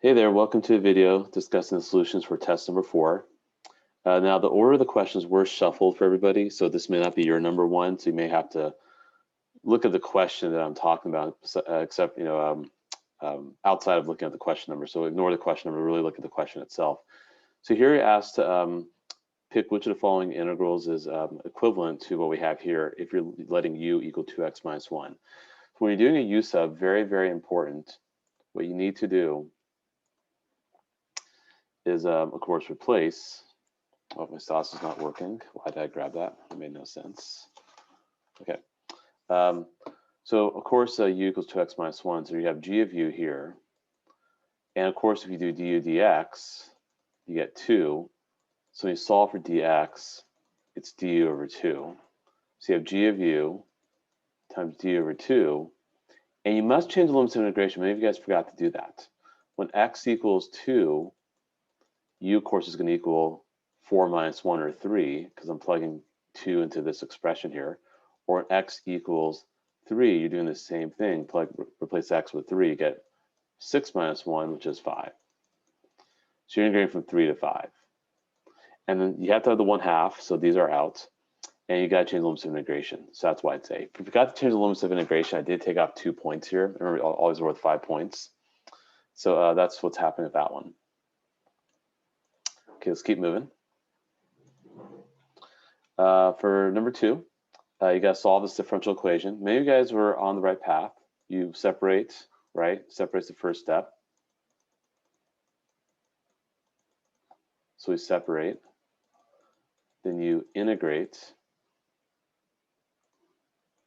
Hey there, welcome to a video discussing the solutions for test number 4. Now the order of the questions were shuffled for everybody, so this may not be your number 1, so you may have to look at the question that I'm talking about, except outside of looking at the question number. So ignore the question number, really look at the question itself. So here you're asked to pick which of the following integrals is equivalent to what we have here if you're letting u equal 2x minus 1. So when you're doing a u sub, very, very important, what you need to do is, of course, replace. Oh, my sauce is not working. Why did I grab that? It made no sense. Okay. So, of course, u equals 2x minus 1. So you have g of u here. And, of course, if you do du dx, you get 2. So when you solve for dx, it's du over 2. So you have g of u times du over 2. And you must change the limits of integration. Many of you guys forgot to do that. When x equals 2, u, of course, is going to equal 4 minus 1 or 3 because I'm plugging 2 into this expression here. Or when x equals 3, you're doing the same thing. Replace x with 3, you get 6 minus 1, which is 5. So you're integrating from 3 to 5. And then you have to have the 1/2, so these are out. And you got to change the limits of integration. So that's why it's A. If you forgot to change the limits of integration, I did take off 2 points here. Remember, always worth 5 points. So that's what's happening with that one. Okay, let's keep moving. For number 2, you got to solve this differential equation. Many of you guys were on the right path. You separate, right? Separates the first step. So we separate. Then you integrate.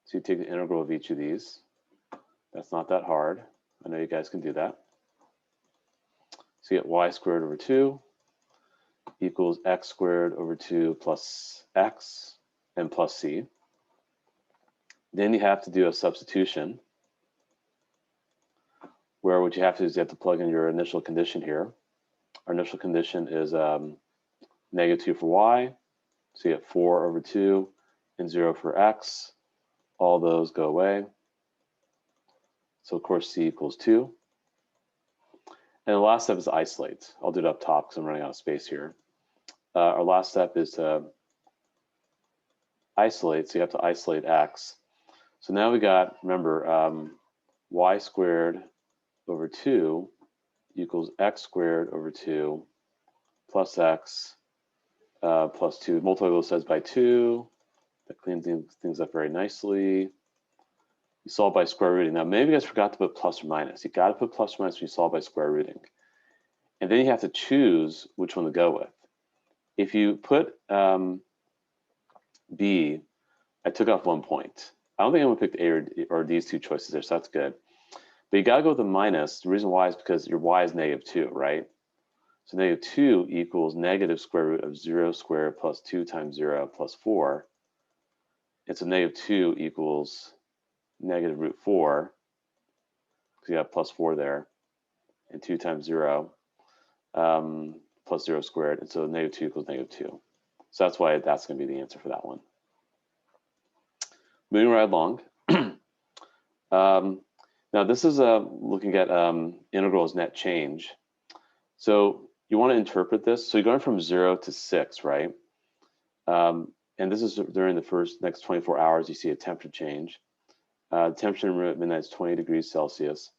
So you take the integral of each of these. That's not that hard. I know you guys can do that. So you get y squared over 2 equals x squared over 2 plus x and plus c. Then you have to do a substitution, where what you have to do is you have to plug in your initial condition here. Our initial condition is negative 2 for y, so you get 4 over 2 and 0 for x. All those go away. So of course c equals 2. And the last step is isolate. I'll do it up top because I'm running out of space here. Our last step is to isolate, so you have to isolate x. So now we got, remember, y squared over 2 equals x squared over 2 plus x plus 2. Multiply both sides by 2. That cleans things up very nicely. You solve by square rooting. Now, maybe you guys forgot to put plus or minus. You got to put plus or minus when you solve by square rooting. And then you have to choose which one to go with. If you put B, I took off 1 point. I don't think anyone picked A or these two choices there, so that's good. But you gotta go with the minus. The reason why is because your y is negative 2, right? So negative 2 equals negative square root of 0 squared plus 2 times 0 plus 4. And so negative 2 equals negative root 4, because you have plus 4 there, and 2 times 0 plus 0 squared, and so negative 2 equals negative 2. So that's why that's going to be the answer for that one. Moving right along. Now this is looking at integral as net change. So you want to interpret this. So you're going from 0 to 6, right? And this is during the next 24 hours, you see a temperature change. The temperature in room at midnight is 20 degrees Celsius.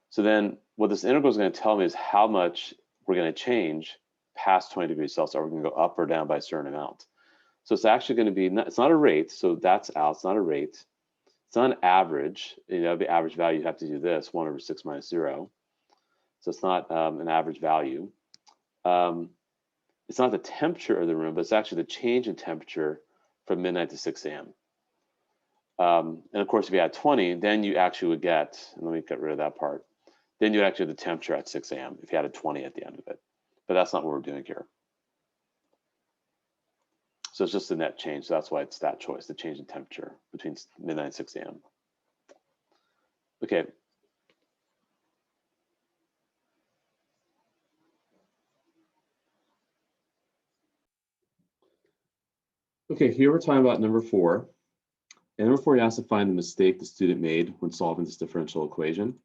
So then what this integral is going to tell me is how much we're going to change past 20 degrees Celsius. Are we going to go up or down by a certain amount? So it's actually going to be, it's not a rate, so that's out, it's not a rate. It's not an average, the average value, you have to do this, 1 over 6 minus 0. So it's not an average value. It's not the temperature of the room, but it's actually the change in temperature from midnight to 6 a.m. And of course, if you add 20, then you actually would get, and let me get rid of that part, then you actually have the temperature at 6 a.m. if you added 20 at the end of it. But that's not what we're doing here. So it's just the net change. So that's why it's that choice, the change in temperature between midnight and 6 a.m. Okay. Okay, here we're talking about number 4. And number 4, you have to find the mistake the student made when solving this differential equation.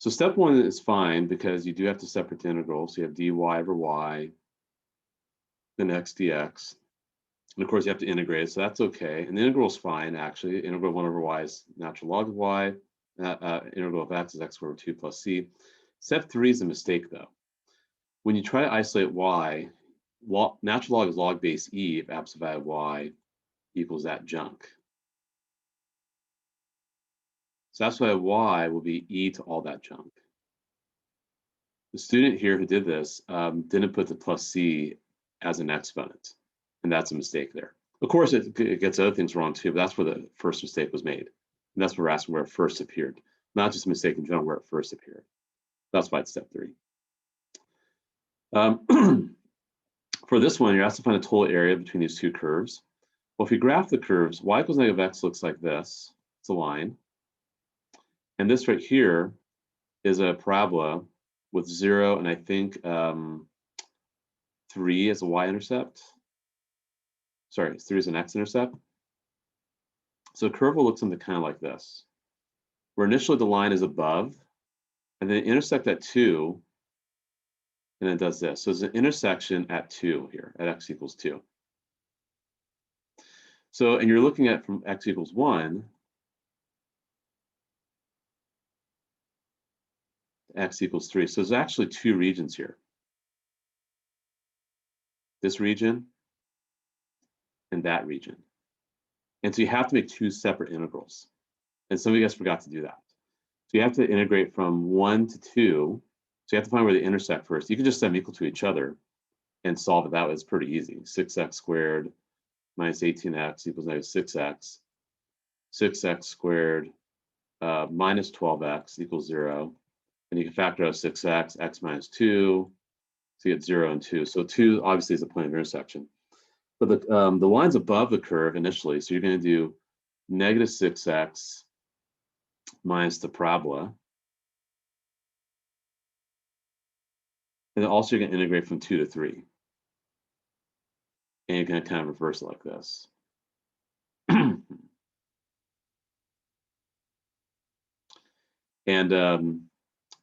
So step one is fine because you do have to separate the integral. So you have dy over y, then x dx. And of course, you have to integrate it, so that's okay. And the integral is fine, actually. Integral 1 over y is natural log of y. Integral of x is x squared over 2 plus c. Step 3 is a mistake, though. When you try to isolate y, natural log is log base e if absolute value of y equals that junk. So that's why y will be e to all that junk. The student here who did this didn't put the plus c as an exponent, and that's a mistake there. Of course, it gets other things wrong too, but that's where the first mistake was made. And that's what we're asking where it first appeared, not just a mistake in general, where it first appeared. That's why it's step 3. For this one, you're asked to find the total area between these two curves. Well, if you graph the curves, y equals negative x looks like this. It's a line. And this right here is a parabola with 0 and I think 3 as a y-intercept. Sorry, 3 is an x-intercept. So the curve will look something kind of like this, where initially the line is above, and then intersect at 2, and then it does this. So there's an intersection at 2 here, at x equals 2. So, and you're looking at from x equals 1, x equals 3. So there's actually 2 regions here. This region and that region. And so you have to make 2 separate integrals. And some of you guys forgot to do that. So you have to integrate from 1 to 2. So you have to find where they intersect first. You can just set them equal to each other and solve it that way. It's pretty easy. 6x squared minus 18x equals negative 6x. 6x squared minus 12x equals 0. And you can factor out 6x, x minus 2. So you get 0 and 2. So 2 obviously is a point of intersection. But the line's above the curve initially. So you're going to do negative 6x minus the parabola. And then also you're going to integrate from 2 to 3. And you're going to kind of reverse it like this. And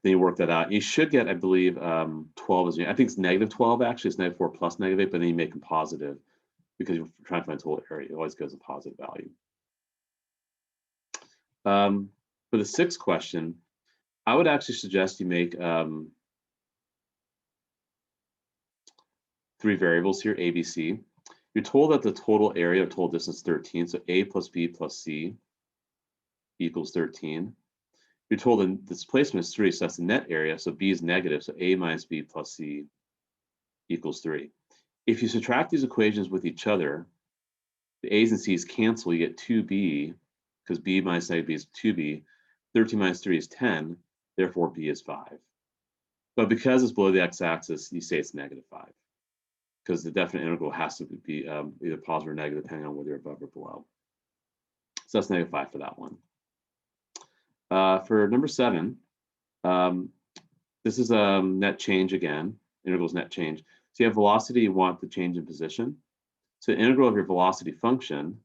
then you work that out. You should get, I believe, 12 is, I think it's negative 12 actually. It's negative 4 plus negative 8, but then you make them positive because you're trying to find total area. It always goes a positive value. For the 6th question, I would actually suggest you make 3 variables here, A, B, C. You're told that the total area of total distance is 13, so A plus B plus C equals 13. You're told the displacement is 3, so that's the net area, so B is negative, so A minus B plus C equals 3. If you subtract these equations with each other, the A's and C's cancel, you get 2B, because B minus negative B is 2B. 13 minus 3 is 10, therefore B is 5. But because it's below the x-axis, you say it's negative 5, because the definite integral has to be either positive or negative, depending on whether you're above or below. So that's negative 5 for that one. For number 7, this is a net change again. Integral's net change. So you have velocity, you want the change in position. So the integral of your velocity function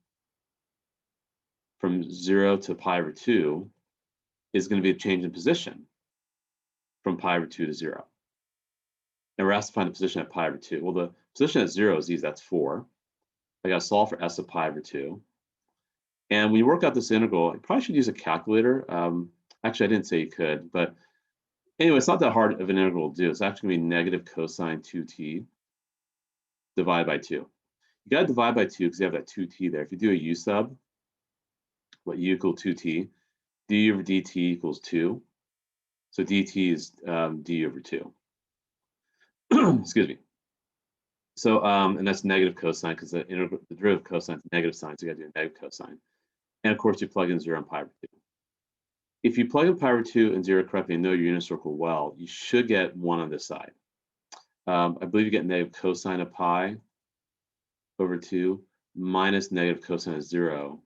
from 0 to pi over 2 is going to be a change in position from pi over 2 to 0. And we're asked to find the position at pi over 2. Well, the position at 0 is easy, that's 4. I got to solve for s of pi over 2. And when you work out this integral, you probably should use a calculator. Actually, I didn't say you could, but anyway, it's not that hard of an integral to do. It's actually going to be negative cosine 2t divided by 2. You got to divide by 2 because you have that 2t there. If you do a u sub, what u equal 2t, d over dt equals 2. So dt is d over 2. Excuse me. So, and that's negative cosine because the derivative of cosine is negative sign, so you got to do a negative cosine. And of course, you plug in 0 and pi over 2. If you plug in pi over 2 and 0 correctly and know your unit circle well, you should get 1 on this side. I believe you get negative cosine of pi over 2 minus negative cosine of 0.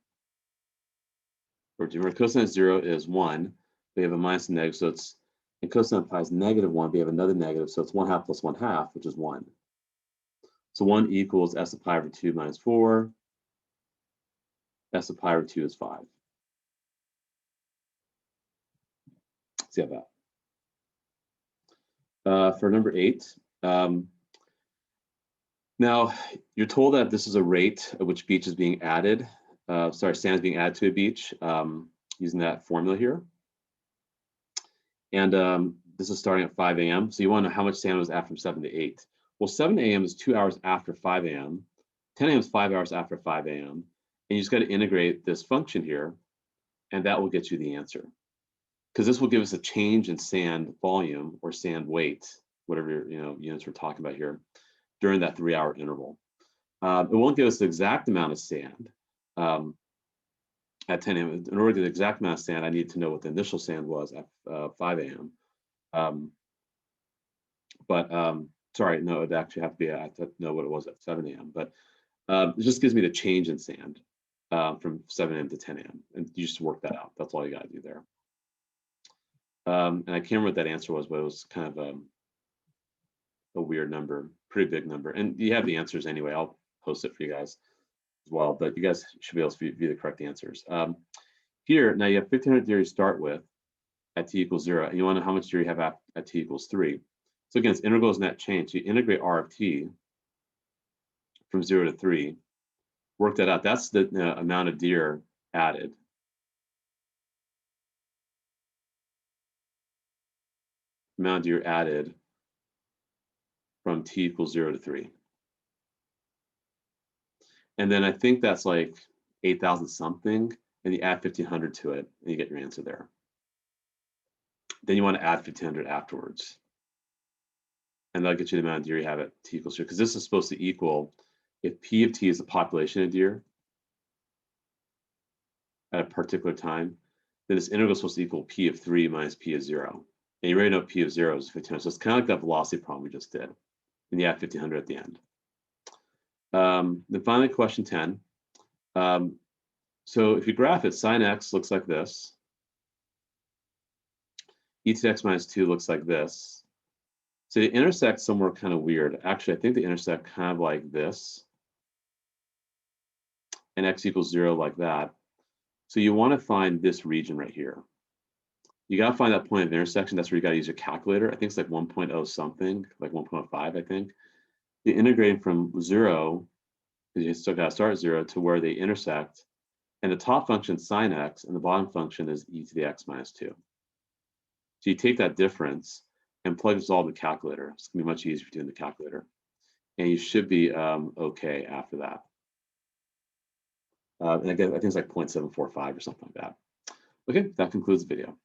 Or cosine of 0 is 1. We have a minus and negative, so it's, and cosine of pi is negative 1. We have another negative, so it's 1/2 plus 1/2, which is 1. So 1 equals s of pi over 2 minus 4. S of pi over 2 is 5. See how that? for number 8. Now, you're told that this is a rate at which beach is being added. Sand is being added to a beach using that formula here. And this is starting at 5 a.m. So you want to know how much sand was added from 7 to 8. Well, 7 a.m. is 2 hours after 5 a.m. 10 a.m. is 5 hours after 5 a.m. And you just got to integrate this function here, and that will get you the answer. Because this will give us a change in sand volume or sand weight, whatever units we're talking about here, during that 3-hour interval. It won't give us the exact amount of sand at 10 a.m. In order to get the exact amount of sand, I need to know what the initial sand was at 5 a.m. Sorry, no, it'd actually have to be, I have to know what it was at 7 a.m. But it just gives me the change in sand from 7 a.m. to 10 a.m. And you just work that out. That's all you got to do there. And I can't remember what that answer was, but it was kind of a weird number, pretty big number. And you have the answers anyway. I'll post it for you guys as well, but you guys should be able to view the correct answers. Here, now you have 1500 dairy to start with at t equals 0, and you want to know how much dairy you have at t equals 3. So again, it's integrals net change. So you integrate r of t from 0 to 3, work that out. That's the amount of deer added. Amount of deer added from t equals 0 to 3. And then I think that's like 8,000 something, and you add 1,500 to it, and you get your answer there. Then you want to add 1,500 afterwards. And that'll get you the amount of deer you have at t equals 0, because this is supposed to equal, if p of t is the population of deer at a particular time, then this integral is supposed to equal p of 3 minus p of 0. And you already know p of 0 is 1,500. So it's kind of like that velocity problem we just did. And you add 1,500 at the end. Then finally, question 10. So if you graph it, sine x looks like this. E to the x minus 2 looks like this. So they intersect somewhere kind of weird. Actually, I think they intersect kind of like this. And x equals 0 like that. So you want to find this region right here. You got to find that point of intersection. That's where you got to use your calculator. I think it's like 1.0 something, like 1.05, I think. You integrate from 0, because you still got to start at 0, to where they intersect. And the top function is sine x, and the bottom function is e to the x minus 2. So you take that difference and plug this all in the calculator. It's going to be much easier doing the calculator. And you should be okay after that. And again, I think it's like 0.745 or something like that. Okay, that concludes the video.